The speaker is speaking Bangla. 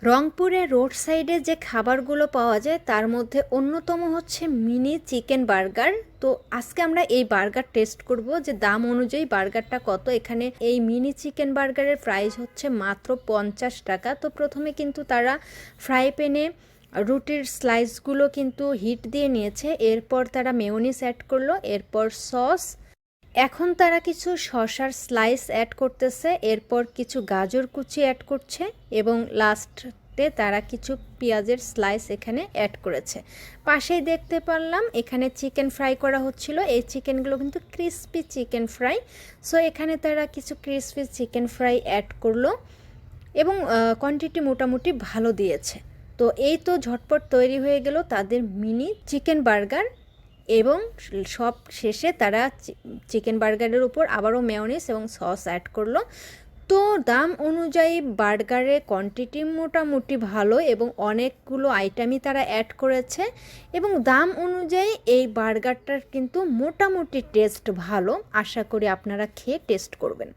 রংপুরে রোড সাইডে যে খাবারগুলো পাওয়া যায় তার মধ্যে অন্যতম হচ্ছে মিনি চিকেন বার্গার। তো আজকে আমরা এই বার্গার টেস্ট করব যে দাম অনুযায়ী বার্গারটা কত। এখানে এই মিনি চিকেন বার্গারের প্রাইস হচ্ছে মাত্র 50 টাকা। তো প্রথমে কিন্তু তারা ফ্রাই প্যানে রুটির স্লাইসগুলো কিন্তু হিট দিয়ে নিয়েছে, এরপর তারা মেয়োনিজ অ্যাড করলো, এরপর সস, এখন তারা কিছু শসার স্লাইস অ্যাড করতেছে, এরপর কিছু গাজর কুচি অ্যাড করছে এবং লাস্টে তারা কিছু পেঁয়াজের স্লাইস এখানে অ্যাড করেছে। পাশেই দেখতে পারলাম এখানে চিকেন ফ্রাই করা হচ্ছিল। এই চিকেনগুলো কিন্তু ক্রিসপি চিকেন ফ্রাই। সো এখানে তারা কিছু ক্রিসপি চিকেন ফ্রাই অ্যাড করলো এবং কোয়ান্টিটি মোটামুটি ভালো দিয়েছে। তো এই তো ঝটপট তৈরি হয়ে গেল তাদের মিনি চিকেন বার্গার এবং সব শেষে তারা চিকেন বার্গারের উপর আবারও মেয়োনিজ এবং সস অ্যাড করলো। তো দাম অনুযায়ী বার্গারের কোয়ান্টিটি মোটামুটি ভালো এবং অনেকগুলো আইটেমই তারা অ্যাড করেছে এবং দাম অনুযায়ী এই বার্গারটার কিন্তু মোটামুটি টেস্ট ভালো। আশা করি আপনারা খেয়ে টেস্ট করবেন।